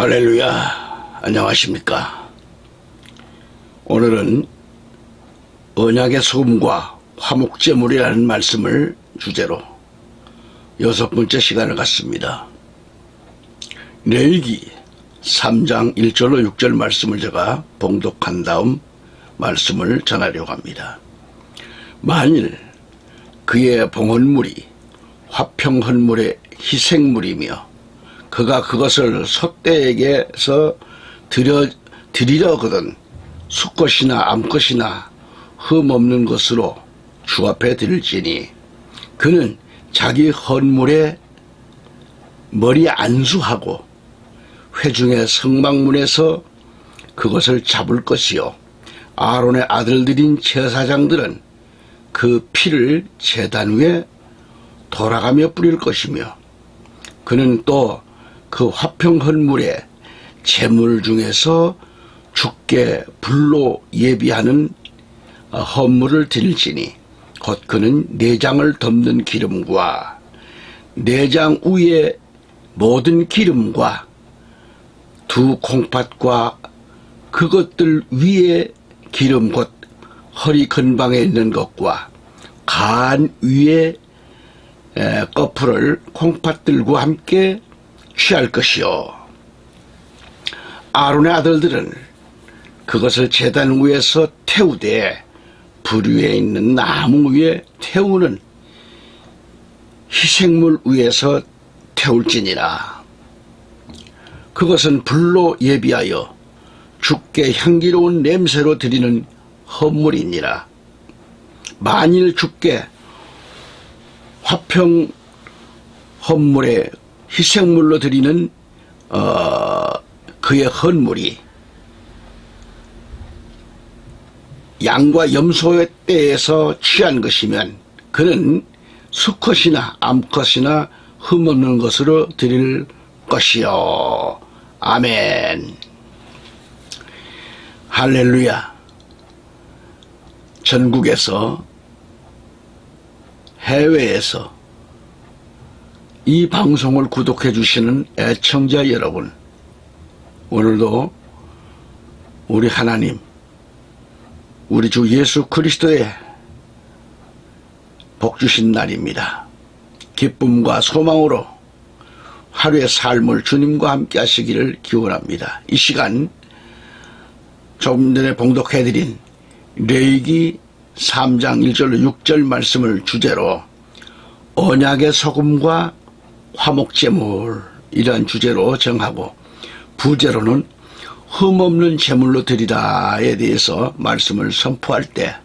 할렐루야. 안녕하십니까. 오늘은 언약의 소금과 화목제물이라는 말씀을 주제로 6번째 시간을 갖습니다. 레위기 3장 1절로 6절 말씀을 제가 봉독한 다음 말씀을 전하려고 합니다. 만일 그의 봉헌물이 화평헌물의 희생물이며 그가 그것을 소떼에게서 드리려거든 수컷이나 암컷이나 흠없는 것으로 주 앞에 드릴지니 그는 자기 헌물에 머리 안수하고 회중의 성막문에서 그것을 잡을 것이요 아론의 아들들인 제사장들은 그 피를 제단 위에 돌아가며 뿌릴 것이며 그는 또 그 화평헌물의 제물 중에서 주께 불로 예비하는 헌물을 드릴지니 곧 그는 내장을 덮는 기름과 내장 위에 모든 기름과 두 콩팥과 그것들 위에 기름 곧 허리 근방에 있는 것과 간 위에 꺼풀을 콩팥들과 함께 취할 것이요 아론의 아들들은 그것을 제단 위에서 태우되 불 위에 있는 나무 위에 태우는 희생물 위에서 태울지니라. 그것은 불로 예비하여 주께 향기로운 냄새로 드리는 헌물이니라. 만일 주께 화평 헌물에 희생물로 드리는 그의 헌물이 양과 염소의 떼에서 취한 것이면 그는 수컷이나 암컷이나 흠없는 것으로 드릴 것이요. 아멘. 할렐루야. 전국에서 해외에서 이 방송을 구독해 주시는 애청자 여러분, 오늘도 우리 하나님, 우리 주 예수 그리스도의 복 주신 날입니다. 기쁨과 소망으로 하루의 삶을 주님과 함께 하시기를 기원합니다. 이 시간 조금 전에 봉독해드린 레위기 3장 1절로 6절 말씀을 주제로 언약의 소금과 화목제물 이러한 주제로 정하고 부제로는 흠없는 제물로 드리라에 대해서 말씀을 선포할 때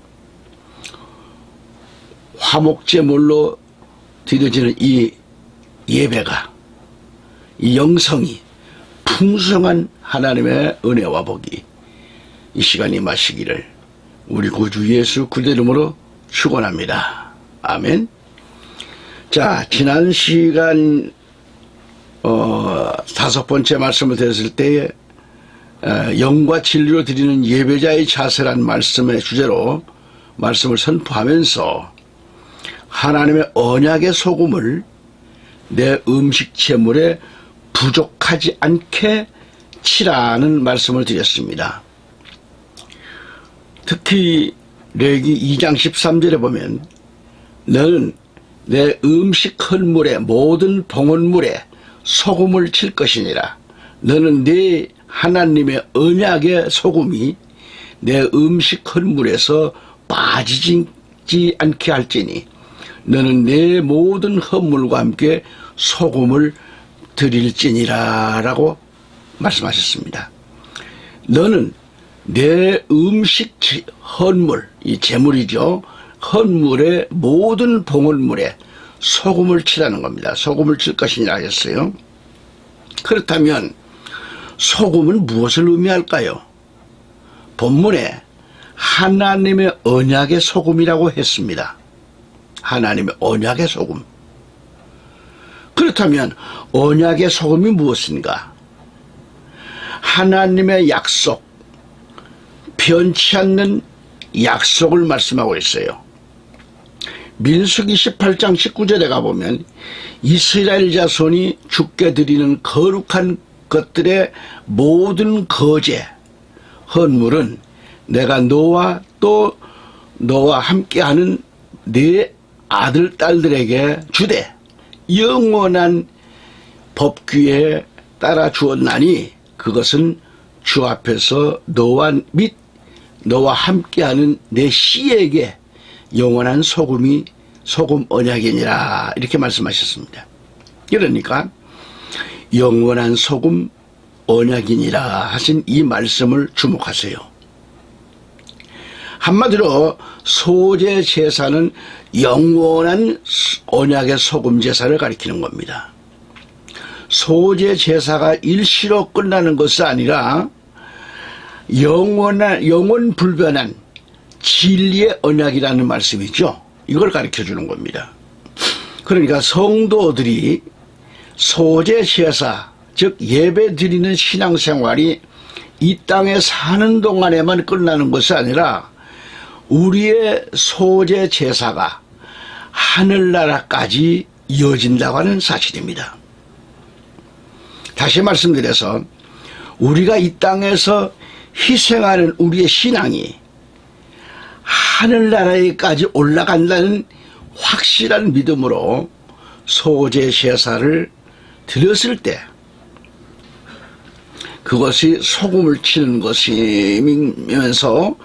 화목제물로 드려지는 이 예배가 이 영성이 풍성한 하나님의 은혜와 복이 이 시간이 마시기를 우리 구주 예수 그리스도 이름으로 축원합니다. 아멘. 자, 지난 시간 5번째 말씀을 드렸을 때에 영과 진리로 드리는 예배자의 자세란 말씀의 주제로 말씀을 선포하면서 하나님의 언약의 소금을 내 음식 제물에 부족하지 않게 치라는 말씀을 드렸습니다. 특히 레위기 2장 13절에 보면 너는 내 음식 헌물에 모든 봉헌물에 소금을 칠 것이니라. 너는 네 하나님의 언약의 소금이 내 음식 헌물에서 빠지지 않게 할지니 너는 내 모든 헌물과 함께 소금을 드릴지니라 라고 말씀하셨습니다. 너는 내 음식 헌물, 이 제물이죠. 헌물의 모든 봉헌물에 소금을 치라는 겁니다. 소금을 칠 것이니라 하셨어요. 그렇다면 소금은 무엇을 의미할까요? 본문에 하나님의 언약의 소금이라고 했습니다. 하나님의 언약의 소금. 그렇다면 언약의 소금이 무엇인가? 하나님의 약속, 변치 않는 약속을 말씀하고 있어요. 민수기 18장 19절에 가보면 이스라엘 자손이 주께 드리는 거룩한 것들의 모든 거제 헌물은 내가 너와 또 너와 함께하는 네 아들 딸들에게 주되 영원한 법규에 따라 주었나니 그것은 주 앞에서 너와 및 너와 함께하는 내 씨에게 영원한 소금 언약이니라 이렇게 말씀하셨습니다. 그러니까 영원한 소금 언약이니라 하신 이 말씀을 주목하세요. 한마디로 소제 제사는 영원한 언약의 소금 제사를 가리키는 겁니다. 소제 제사가 일시로 끝나는 것이 아니라 영원 불변한 진리의 언약이라는 말씀이죠. 이걸 가르쳐 주는 겁니다. 그러니까 성도들이 소제 제사, 즉 예배 드리는 신앙생활이 이 땅에 사는 동안에만 끝나는 것이 아니라 우리의 소제 제사가 하늘나라까지 이어진다고 하는 사실입니다. 다시 말씀드려서 우리가 이 땅에서 희생하는 우리의 신앙이 하늘나라에까지 올라간다는 확실한 믿음으로 소제 제사를 드렸을 때 그것이 소금을 치는 것이면서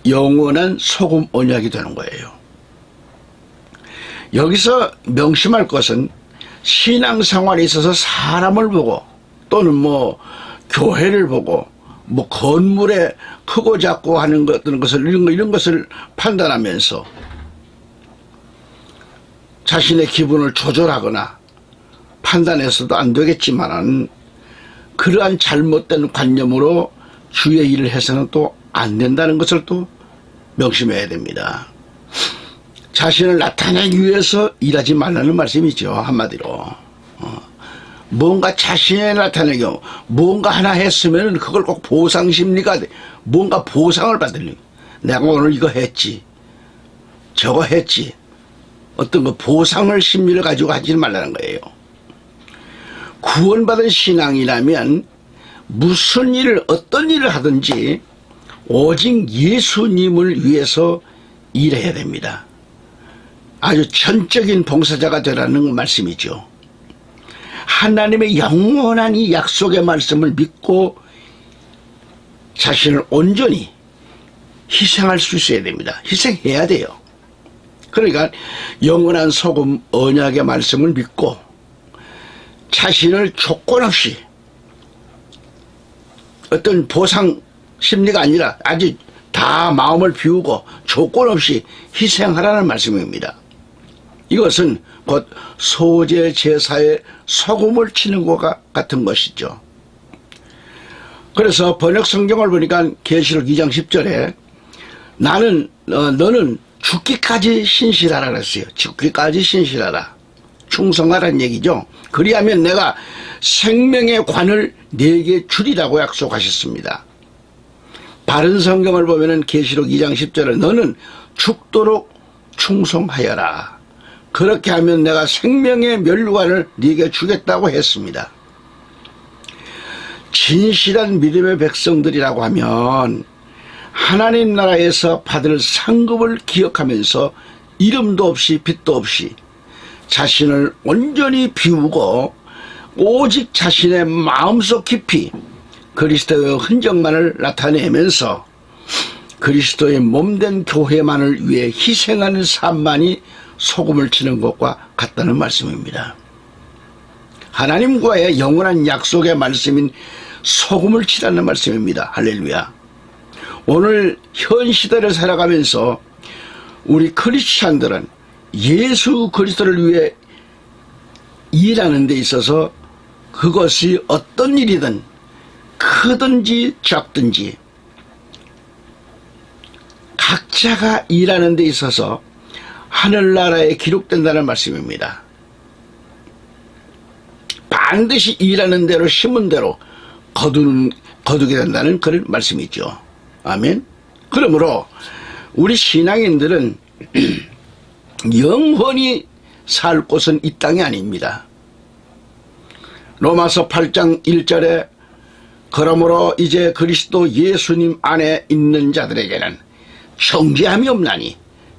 영원한 소금 언약이 되는 거예요. 여기서 명심할 것은 신앙생활에 있어서 사람을 보고 또는 교회를 보고 건물에 크고 작고 하는 것을 이런 것을 판단하면서 자신의 기분을 조절하거나 판단해서도 안 되겠지만은 그러한 잘못된 관념으로 주의 일을 해서는 또 안 된다는 것을 또 명심해야 됩니다. 자신을 나타내기 위해서 일하지 말라는 말씀이죠. 한마디로 뭔가 자신을 나타내기 뭔가 하나 했으면 그걸 꼭 보상심리가 돼. 뭔가 보상을 받으려고 내가 오늘 이거 했지 저거 했지 어떤 보상을 심리를 가지고 하지 말라는 거예요. 구원받은 신앙이라면 무슨 일을 어떤 일을 하든지 오직 예수님을 위해서 일해야 됩니다. 아주 전적인 봉사자가 되라는 말씀이죠. 하나님의 영원한 이 약속의 말씀을 믿고 자신을 온전히 희생할 수 있어야 됩니다. 희생해야 돼요. 그러니까 영원한 소금 언약의 말씀을 믿고 자신을 조건 없이 어떤 보상 심리가 아니라 아주 다 마음을 비우고 조건 없이 희생하라는 말씀입니다. 이것은 곧 소제 제사에 소금을 치는 것과 같은 것이죠. 그래서 번역 성경을 보니까 계시록 2장 10절에 너는 죽기까지 신실하라 그랬어요. 죽기까지 신실하라. 충성하라는 얘기죠. 그리하면 내가 생명의 관을 네게 주리라고 약속하셨습니다. 바른 성경을 보면은 계시록 2장 10절에 너는 죽도록 충성하여라. 그렇게 하면 내가 생명의 면류관을 네게 주겠다고 했습니다. 진실한 믿음의 백성들이라고 하면 하나님 나라에서 받을 상급을 기억하면서 이름도 없이 빚도 없이 자신을 온전히 비우고 오직 자신의 마음속 깊이 그리스도의 흔적만을 나타내면서 그리스도의 몸된 교회만을 위해 희생하는 삶만이 소금을 치는 것과 같다는 말씀입니다. 하나님과의 영원한 약속의 말씀인 소금을 치라는 말씀입니다. 할렐루야. 오늘 현 시대를 살아가면서 우리 크리스찬들은 예수 그리스도를 위해 일하는 데 있어서 그것이 어떤 일이든 크든지 작든지 각자가 일하는 데 있어서 하늘나라에 기록된다는 말씀입니다. 반드시 일하는 대로 심은 대로 거두게 된다는 그런 말씀이죠. 아멘. 그러므로 우리 신앙인들은 영원히 살 곳은 이 땅이 아닙니다. 로마서 8장 1절에 그러므로 이제 그리스도 예수님 안에 있는 자들에게는 정죄함이 없나니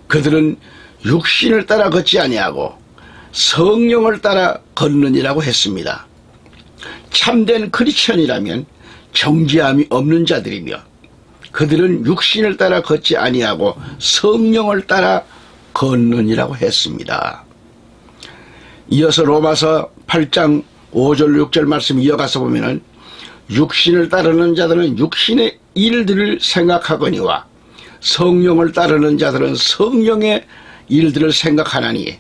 그들은 육신을 따라 걷지 아니하고 성령을 따라 걷느니라고 했습니다. 참된 크리스천이라면 정죄함이 없는 자들이며 그들은 육신을 따라 걷지 아니하고 성령을 따라 걷느니라고 했습니다. 이어서 로마서 8장 5절 6절 말씀 이어가서 보면은 육신을 따르는 자들은 육신의 일들을 생각하거니와 성령을 따르는 자들은 성령의 일들을 생각하나니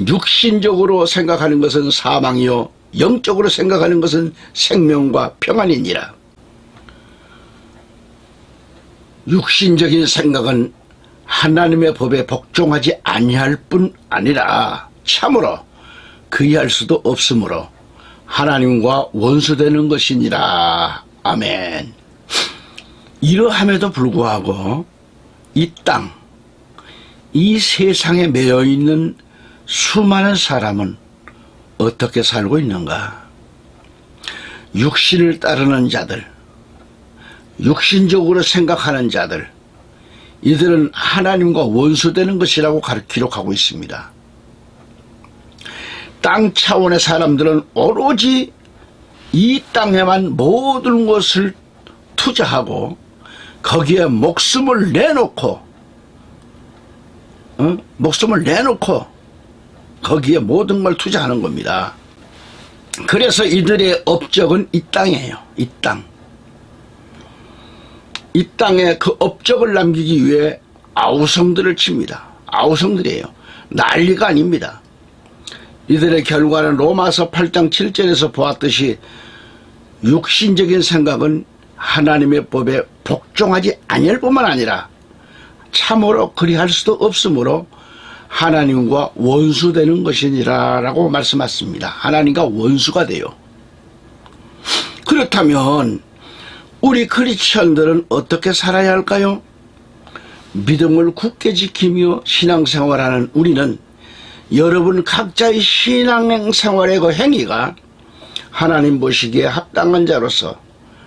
육신적으로 생각하는 것은 사망이요 영적으로 생각하는 것은 생명과 평안이니라. 육신적인 생각은 하나님의 법에 복종하지 아니할 뿐 아니라 참으로 그리할 수도 없으므로 하나님과 원수되는 것이니라. 아멘. 이러함에도 불구하고 이 땅, 이 세상에 매여 있는 수많은 사람은 어떻게 살고 있는가? 육신을 따르는 자들, 육신적으로 생각하는 자들, 이들은 하나님과 원수되는 것이라고 기록하고 있습니다. 땅 차원의 사람들은 오로지 이 땅에만 모든 것을 투자하고 거기에 목숨을 내놓고 거기에 모든 걸 투자하는 겁니다. 그래서 이들의 업적은 이 땅이에요. 이 땅. 이 땅에 그 업적을 남기기 위해 아우성들을 칩니다. 아우성들이에요. 난리가 아닙니다. 이들의 결과는 로마서 8장 7절에서 보았듯이 육신적인 생각은 하나님의 법에 복종하지 아니할 뿐만 아니라 참으로 그리할 수도 없으므로 하나님과 원수되는 것이니라 라고 말씀하셨습니다. 하나님과 원수가 돼요. 그렇다면 우리 크리스천들은 어떻게 살아야 할까요? 믿음을 굳게 지키며 신앙생활하는 우리는 여러분 각자의 신앙생활의 그 행위가 하나님 보시기에 합당한 자로서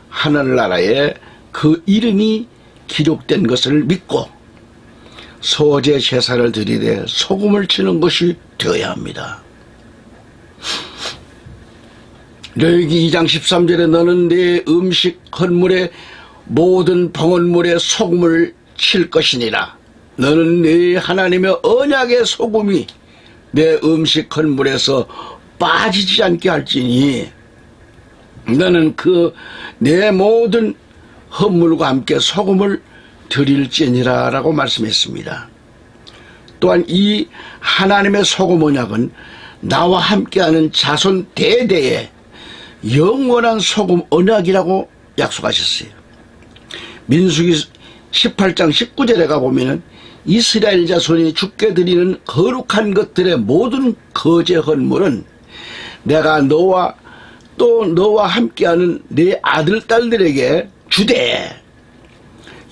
하늘나라에 그 이름이 기록된 것을 믿고 소제 제사를 드리되 소금을 치는 것이 되어야 합니다. 레위기 2장 13절에 너는 내 음식 헌물에 모든 봉헌물에 소금을 칠 것이니라. 너는 네 하나님의 언약의 소금이 내 음식 헌물에서 빠지지 않게 할지니 너는 그 내 모든 헌물과 함께 소금을 드릴지니라 라고 말씀했습니다. 또한 이 하나님의 소금 언약은 나와 함께하는 자손 대대에 영원한 소금 언약이라고 약속하셨어요. 민수기 18장 19절에 가보면 이스라엘 자손이 주께 드리는 거룩한 것들의 모든 거제 헌물은 내가 너와 함께하는 네 아들 딸들에게 주되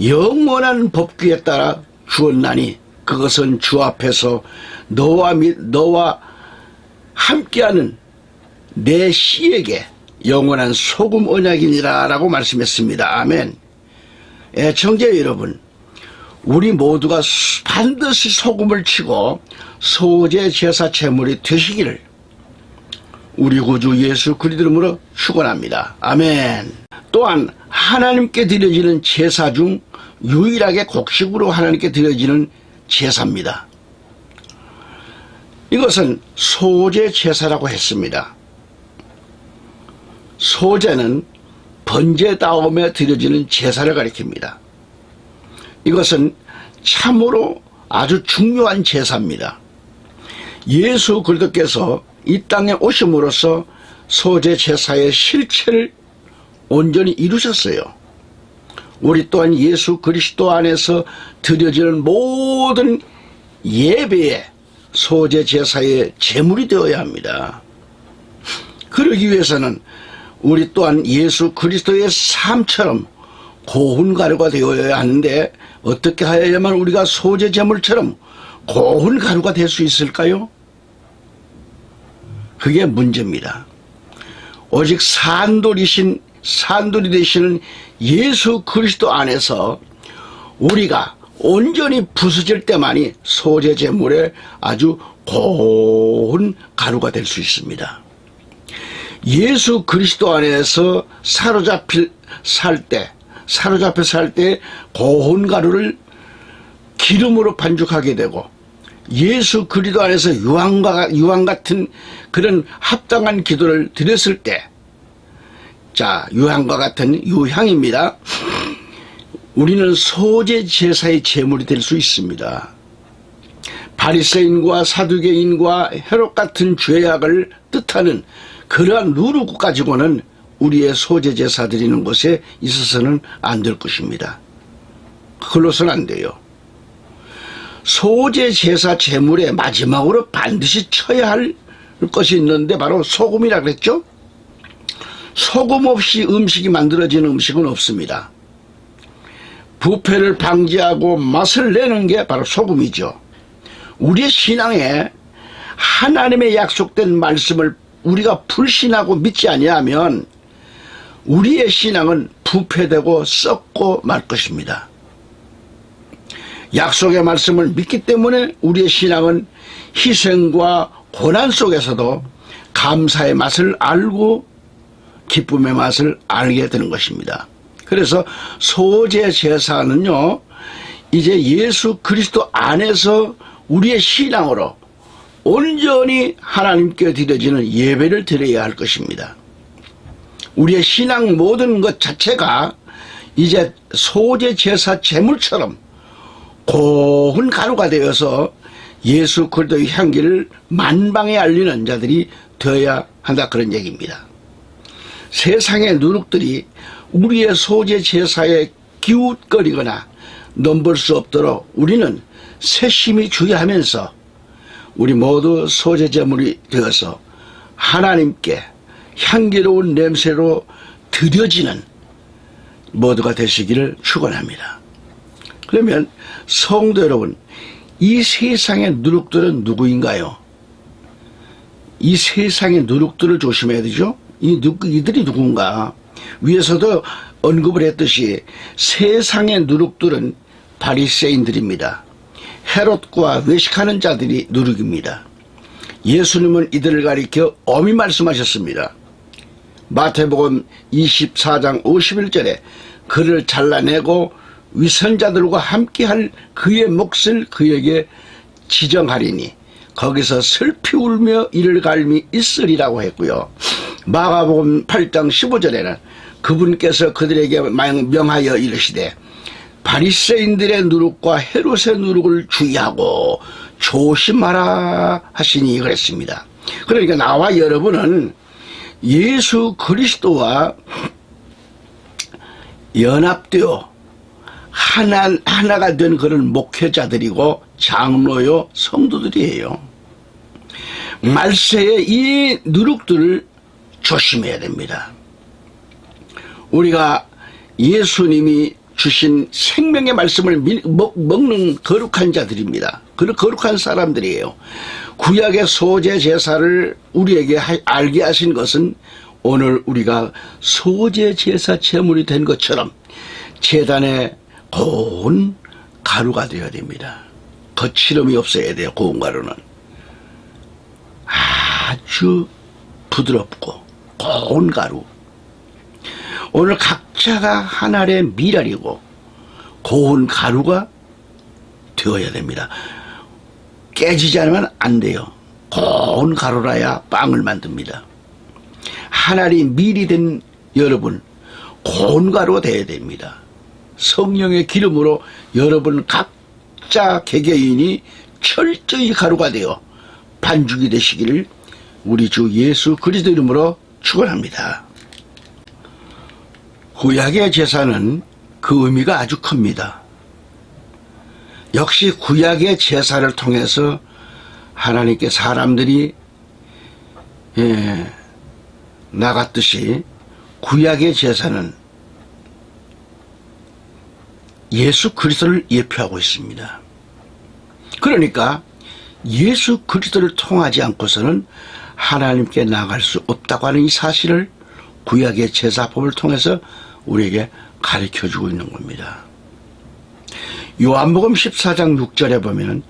영원한 법규에 따라 주었나니 그것은 주 앞에서 너와 함께하는 내 씨에게 영원한 소금 언약이니라 라고 말씀했습니다. 아멘. 애청자 여러분, 우리 모두가 반드시 소금을 치고 소제 제사 제물이 되시기를 우리 구주 예수 그리스도 이름으로 축원합니다. 아멘. 또한 하나님께 드려지는 제사 중 유일하게 곡식으로 하나님께 드려지는 제사입니다. 이것은 소제 제사라고 했습니다. 소제는 번제 다음에 드려지는 제사를 가리킵니다. 이것은 참으로 아주 중요한 제사입니다. 예수 그리스도께서 이 땅에 오심으로써 소제 제사의 실체를 온전히 이루셨어요. 우리 또한 예수 그리스도 안에서 드려지는 모든 예배에 소제 제사의 제물이 되어야 합니다. 그러기 위해서는 우리 또한 예수 그리스도의 삶처럼 고운 가루가 되어야 하는데 어떻게 하여야만 우리가 소제 제물처럼 고운 가루가 될 수 있을까요? 그게 문제입니다. 오직 산돌이 되시는 예수 그리스도 안에서 우리가 온전히 부서질 때만이 소재 제물의 아주 고운 가루가 될 수 있습니다. 예수 그리스도 안에서 사로잡혀 살 때 고운 가루를 기름으로 반죽하게 되고, 예수 그리스도 안에서 유황 같은 그런 합당한 기도를 드렸을 때, 자, 유황과 같은 유향입니다. 우리는 소재 제사의 제물이 될 수 있습니다. 바리새인과 사두개인과 헤롯 같은 죄악을 뜻하는 그러한 누룩 가지고는 우리의 소재 제사 드리는 것에 있어서는 안 될 것입니다. 그걸로서는 안 돼요. 소재 제사 제물의 마지막으로 반드시 쳐야 할 것이 있는데 바로 소금이라 그랬죠? 소금 없이 음식이 만들어지는 음식은 없습니다. 부패를 방지하고 맛을 내는 게 바로 소금이죠. 우리의 신앙에 하나님의 약속된 말씀을 우리가 불신하고 믿지 아니하면 우리의 신앙은 부패되고 썩고 말 것입니다. 약속의 말씀을 믿기 때문에 우리의 신앙은 희생과 고난 속에서도 감사의 맛을 알고 기쁨의 맛을 알게 되는 것입니다. 그래서 소재 제사는요, 이제 예수 그리스도 안에서 우리의 신앙으로 온전히 하나님께 드려지는 예배를 드려야 할 것입니다. 우리의 신앙 모든 것 자체가 이제 소재 제사 제물처럼 고운 가루가 되어서 예수 그리스도의 향기를 만방에 알리는 자들이 되어야 한다, 그런 얘기입니다. 세상의 누룩들이 우리의 소재 제사에 기웃거리거나 넘볼 수 없도록 우리는 세심히 주의하면서 우리 모두 소재 제물이 되어서 하나님께 향기로운 냄새로 드려지는 모두가 되시기를 축원합니다. 그러면 성도 여러분, 이 세상의 누룩들은 누구인가요? 이 세상의 누룩들을 조심해야 되죠. 이들이 누군가? 위에서도 언급을 했듯이 세상의 누룩들은 바리새인들입니다. 헤롯과 외식하는 자들이 누룩입니다. 예수님은 이들을 가리켜 엄히 말씀하셨습니다. 마태복음 24장 51절에 그를 잘라내고 위선자들과 함께할 그의 몫을 그에게 지정하리니 거기서 슬피 울며 이를 갈미 있으리라고 했고요. 마가복음 8장 15절에는 그분께서 그들에게 명하여 이르시되 바리새인들의 누룩과 헤롯의 누룩을 주의하고 조심하라 하시니 그랬습니다. 그러니까 나와 여러분은 예수 그리스도와 연합되어 하나가 된 그런 목회자들이고 장로요 성도들이에요. 말세에 이 누룩들을 조심해야 됩니다. 우리가 예수님이 주신 생명의 말씀을 먹는 거룩한 자들입니다. 거룩한 사람들이에요. 구약의 소재 제사를 우리에게 알게 하신 것은 오늘 우리가 소재 제사 제물이 된 것처럼 제단에 고운 가루가 되어야 됩니다. 거칠음이 없어야 돼요. 고운 가루는 아주 부드럽고 고운 가루. 오늘 각자가 하나의 미랄이고 고운 가루가 되어야 됩니다. 깨지지 않으면 안 돼요. 고운 가루라야 빵을 만듭니다. 하나의 밀이 된 여러분, 고운 가루가 되어야 됩니다. 성령의 기름으로 여러분 각자 개개인이 철저히 가루가 되어 반죽이 되시기를 우리 주 예수 그리스도 이름으로 축원합니다. 구약의 제사는 그 의미가 아주 큽니다. 역시 구약의 제사를 통해서 하나님께 사람들이 나갔듯이 구약의 제사는 예수 그리스도를 예표하고 있습니다. 그러니까 예수 그리스도를 통하지 않고서는 하나님께 나아갈 수 없다고 하는 이 사실을 구약의 제사법을 통해서 우리에게 가르쳐주고 있는 겁니다. 요한복음 14장 6절에 보면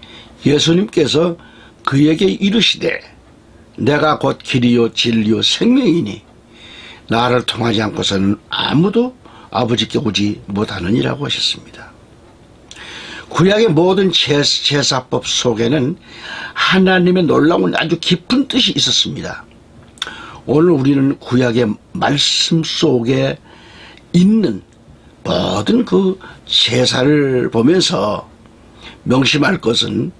예수님께서 그에게 이르시되 내가 곧 길이요 진리요 생명이니 나를 통하지 않고서는 아무도 아버지께 오지 못하느니라고 하셨습니다. 구약의 모든 제사법 속에는 하나님의 놀라운 아주 깊은 뜻이 있었습니다. 오늘 우리는 구약의 말씀 속에 있는 모든 그 제사를 보면서 명심할 것은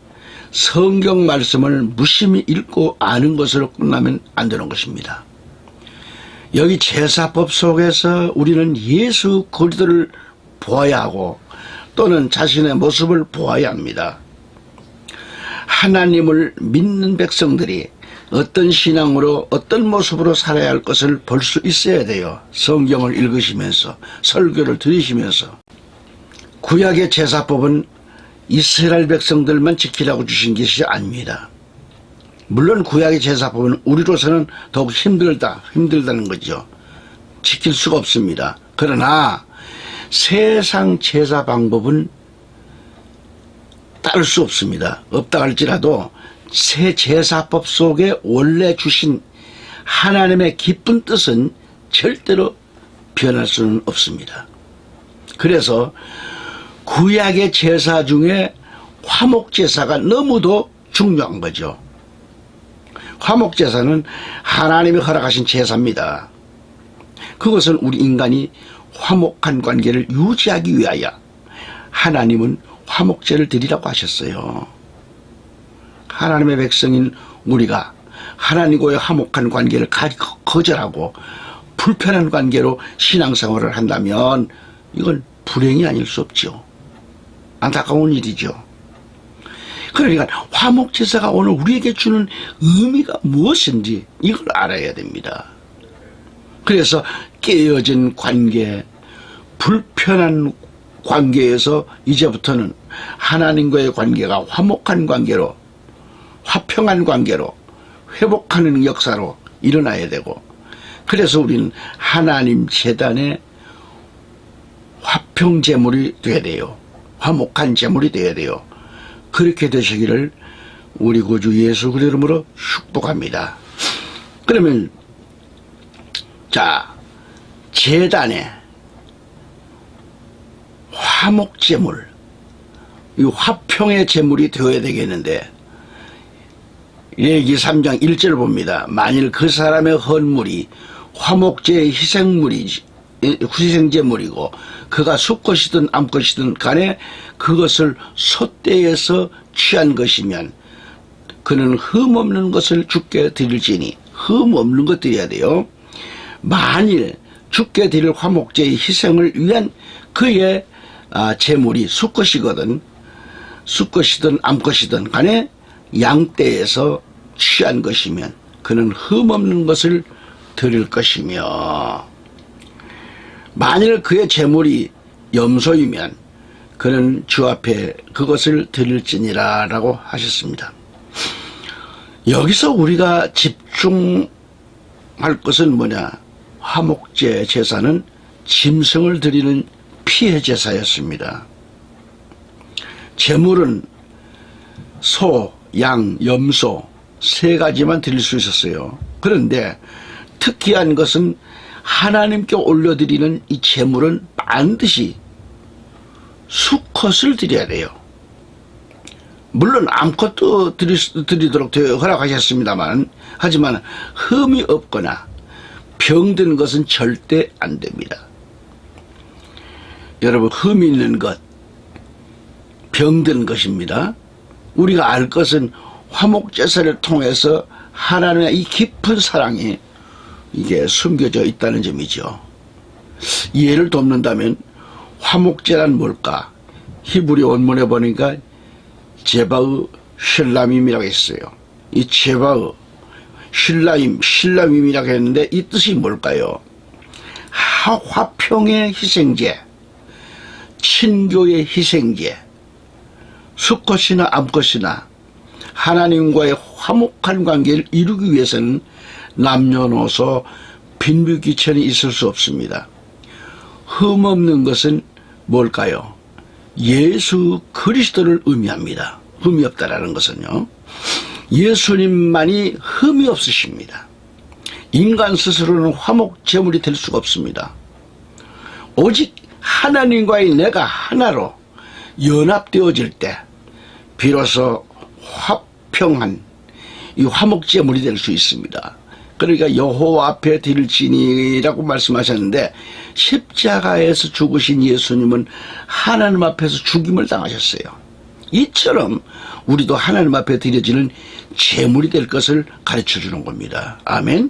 성경 말씀을 무심히 읽고 아는 것으로 끝나면 안 되는 것입니다. 여기 제사법 속에서 우리는 예수 그리스도를 보아야 하고 또는 자신의 모습을 보아야 합니다. 하나님을 믿는 백성들이 어떤 신앙으로 어떤 모습으로 살아야 할 것을 볼 수 있어야 돼요. 성경을 읽으시면서 설교를 들으시면서. 구약의 제사법은 이스라엘 백성들만 지키라고 주신 것이 아닙니다. 물론 구약의 제사법은 우리로서는 더욱 힘들다는 거죠. 지킬 수가 없습니다. 그러나 세상 제사 방법은 따를 수 없습니다. 없다 할지라도 새 제사법 속에 원래 주신 하나님의 깊은 뜻은 절대로 변할 수는 없습니다. 그래서 구약의 제사 중에 화목제사가 너무도 중요한 거죠. 화목제사는 하나님이 허락하신 제사입니다. 그것은 우리 인간이 화목한 관계를 유지하기 위하여 하나님은 화목제를 드리라고 하셨어요. 하나님의 백성인 우리가 하나님과의 화목한 관계를 거절하고 불편한 관계로 신앙생활을 한다면 이건 불행이 아닐 수 없죠. 안타까운 일이죠. 그러니까 화목제사가 오늘 우리에게 주는 의미가 무엇인지 이걸 알아야 됩니다. 그래서 깨어진 관계, 불편한 관계에서 이제부터는 하나님과의 관계가 화목한 관계로, 화평한 관계로 회복하는 역사로 일어나야 되고, 그래서 우리는 하나님 제단의 화평제물이 되어야 돼요. 화목한 제물이 되어야 돼요. 그렇게 되시기를 우리 구주 예수 그리스도 이름으로 축복합니다. 그러면 자, 제단에 화목제물, 이 화평의 제물이 되어야 되겠는데, 레위기 3장 1절을 봅니다. 만일 그 사람의 헌물이 화목제의 희생제물이고 그가 수컷이든 암컷이든 간에 그것을 솥대에서 취한 것이면 그는 흠없는 것을 주께 드릴지니, 흠없는 것 드려야 돼요. 만일 주께 드릴 화목제의 희생을 위한 그의 제물이 수컷이든 암컷이든 간에 양떼에서 취한 것이면 그는 흠없는 것을 드릴 것이며, 만일 그의 제물이 염소이면 그는 주 앞에 그것을 드릴지니라 라고 하셨습니다. 여기서 우리가 집중할 것은 뭐냐? 화목제 제사는 짐승을 드리는 피해 제사였습니다. 제물은 소, 양, 염소 세 가지만 드릴 수 있었어요. 그런데 특이한 것은 하나님께 올려드리는 이 제물은 반드시 수컷을 드려야 돼요. 물론 암컷도 드리도록 허락하셨습니다만, 하지만 흠이 없거나 병든 것은 절대 안 됩니다. 여러분, 흠이 있는 것, 병든 것입니다. 우리가 알 것은 화목제사를 통해서 하나님의 이 깊은 사랑이 이게 숨겨져 있다는 점이죠. 이해를 돕는다면 화목제란 뭘까? 히브리 원문에 보니까 제바의 슐람임이라고 했어요. 이 제바의 슐람임이라고 했는데 이 뜻이 뭘까요? 화평의 희생제, 친교의 희생제, 수컷이나 암컷이나 하나님과의 화목한 관계를 이루기 위해서는 남녀노소 빈부귀천이 있을 수 없습니다. 흠없는 것은 뭘까요? 예수 그리스도를 의미합니다. 흠이 없다라는 것은요, 예수님만이 흠이 없으십니다. 인간 스스로는 화목제물이 될 수가 없습니다. 오직 하나님과의 내가 하나로 연합되어질 때 비로소 화평한 이 화목제물이 될 수 있습니다. 그러니까 여호와 앞에 드릴지니라고 말씀하셨는데, 십자가에서 죽으신 예수님은 하나님 앞에서 죽임을 당하셨어요. 이처럼 우리도 하나님 앞에 드려지는 제물이 될 것을 가르쳐 주는 겁니다. 아멘.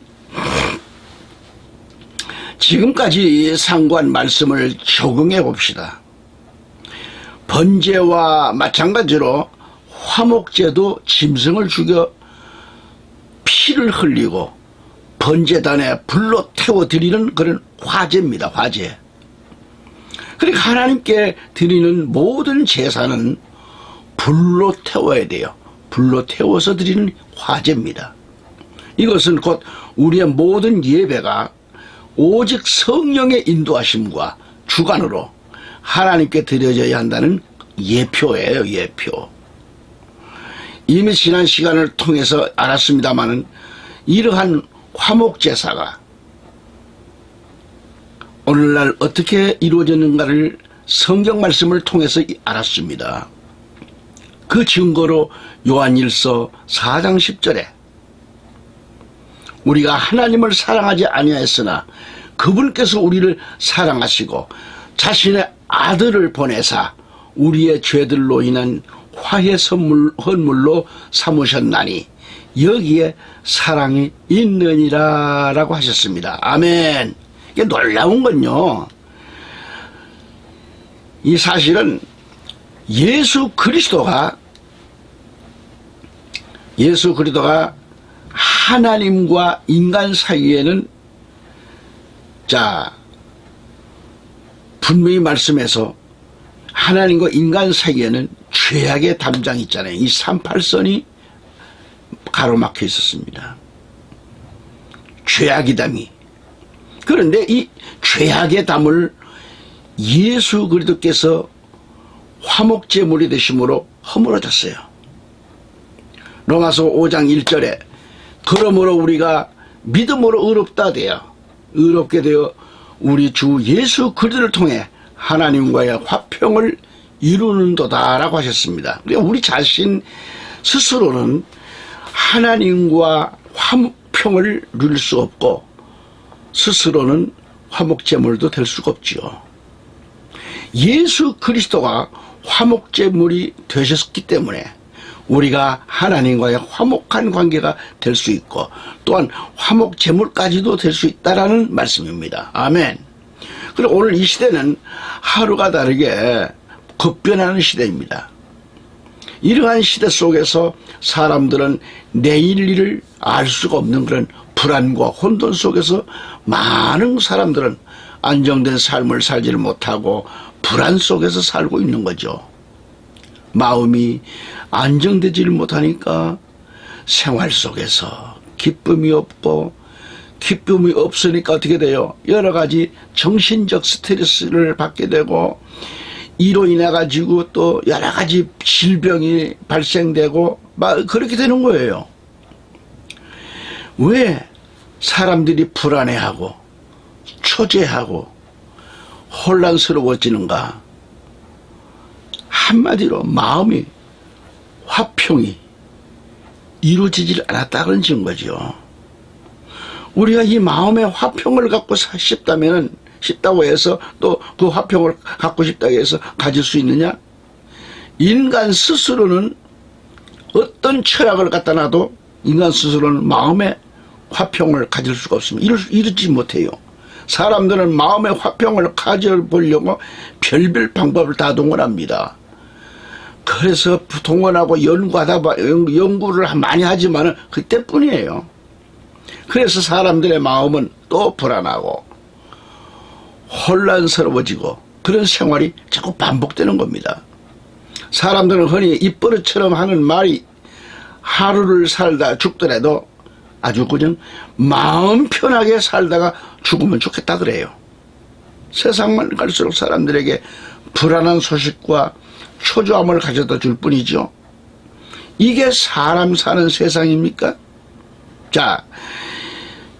지금까지 상고한 말씀을 적용해 봅시다. 번제와 마찬가지로 화목제도 짐승을 죽여 피를 흘리고 번제단에 불로 태워드리는 그런 화제입니다. 화제. 그러니까 하나님께 드리는 모든 제사는 불로 태워야 돼요. 불로 태워서 드리는 화제입니다. 이것은 곧 우리의 모든 예배가 오직 성령의 인도하심과 주관으로 하나님께 드려져야 한다는 예표예요. 예표. 이미 지난 시간을 통해서 알았습니다마는 이러한 화목제사가 오늘날 어떻게 이루어졌는가를 성경 말씀을 통해서 알았습니다. 그 증거로 요한일서 4장 10절에 우리가 하나님을 사랑하지 아니하였으나 그분께서 우리를 사랑하시고 자신의 아들을 보내사 우리의 죄들로 인한 화해 헌물로 삼으셨나니 여기에 사랑이 있느니라 라고 하셨습니다. 아멘. 이게 놀라운 건요, 이 사실은 예수 그리스도가 하나님과 인간 사이에는, 자, 분명히 말씀해서 하나님과 인간 사이에는 죄악의 담장이 있잖아요. 이 38선이 가로막혀 있었습니다. 죄악의 담이. 그런데 이 죄악의 담을 예수 그리스도께서 화목제물이 되심으로 허물어졌어요. 로마서 5장 1절에 그러므로 우리가 믿음으로 의롭게 되어 우리 주 예수 그리스도를 통해 하나님과의 화평을 이루는도다라고 하셨습니다. 그러니까 우리 자신 스스로는 하나님과 화평을 누릴 수 없고 스스로는 화목제물도 될 수가 없지요. 예수 그리스도가 화목제물이 되셨기 때문에 우리가 하나님과의 화목한 관계가 될 수 있고 또한 화목제물까지도 될 수 있다라는 말씀입니다. 아멘. 그리고 오늘 이 시대는 하루가 다르게 급변하는 시대입니다. 이러한 시대 속에서 사람들은 내일 일을 알 수가 없는 그런 불안과 혼돈 속에서 많은 사람들은 안정된 삶을 살지를 못하고 불안 속에서 살고 있는 거죠. 마음이 안정되지를 못하니까 생활 속에서 기쁨이 없고, 기쁨이 없으니까 어떻게 돼요? 여러 가지 정신적 스트레스를 받게 되고 이로 인해 가지고 또 여러 가지 질병이 발생되고 막 그렇게 되는 거예요. 왜 사람들이 불안해하고 초조해하고 혼란스러워지는가? 한마디로 마음이 화평이 이루어지질 않았다는 증거죠. 우리가 이 마음의 화평을 갖고 싶다고 해서 또 그 화평을 갖고 싶다고 해서 가질 수 있느냐? 인간 스스로는 어떤 철학을 갖다 놔도 인간 스스로는 마음의 화평을 가질 수가 없습니다. 이루지 못해요. 사람들은 마음의 화평을 가져보려고 별별 방법을 다 동원합니다. 그래서 동원하고 연구를 많이 하지만 그때뿐이에요. 그래서 사람들의 마음은 또 불안하고 혼란스러워지고 그런 생활이 자꾸 반복되는 겁니다. 사람들은 흔히 입버릇처럼 하는 말이 하루를 살다 죽더라도 아주 그냥 마음 편하게 살다가 죽으면 좋겠다 그래요. 세상만 갈수록 사람들에게 불안한 소식과 초조함을 가져다 줄 뿐이죠. 이게 사람 사는 세상입니까? 자,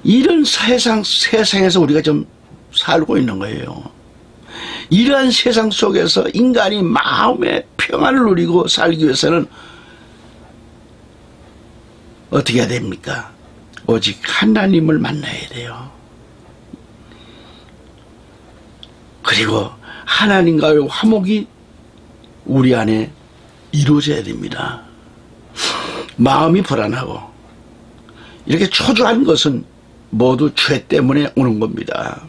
이런 세상에서 우리가 좀 살고 있는 거예요. 이러한 세상 속에서 인간이 마음의 평안을 누리고 살기 위해서는 어떻게 해야 됩니까? 오직 하나님을 만나야 돼요. 그리고 하나님과의 화목이 우리 안에 이루어져야 됩니다. 마음이 불안하고 이렇게 초조한 것은 모두 죄 때문에 오는 겁니다.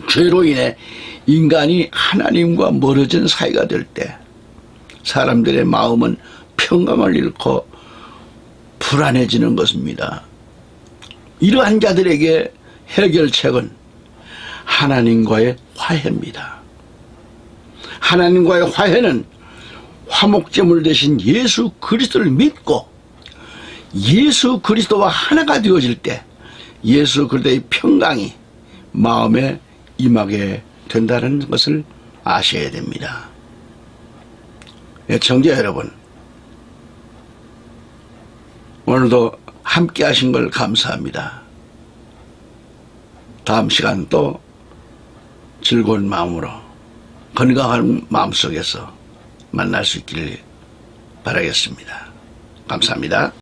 죄로 인해 인간이 하나님과 멀어진 사이가 될 때 사람들의 마음은 평강을 잃고 불안해지는 것입니다. 이러한 자들에게 해결책은 하나님과의 화해입니다. 하나님과의 화해는 화목제물 대신 예수 그리스도를 믿고 예수 그리스도와 하나가 되어질 때 예수 그리스도의 평강이 마음에 임하게 된다는 것을 아셔야 됩니다. 청자 여러분, 오늘도 함께 하신 걸 감사합니다. 다음 시간 또 즐거운 마음으로 건강한 마음속에서 만날 수 있기를 바라겠습니다. 감사합니다.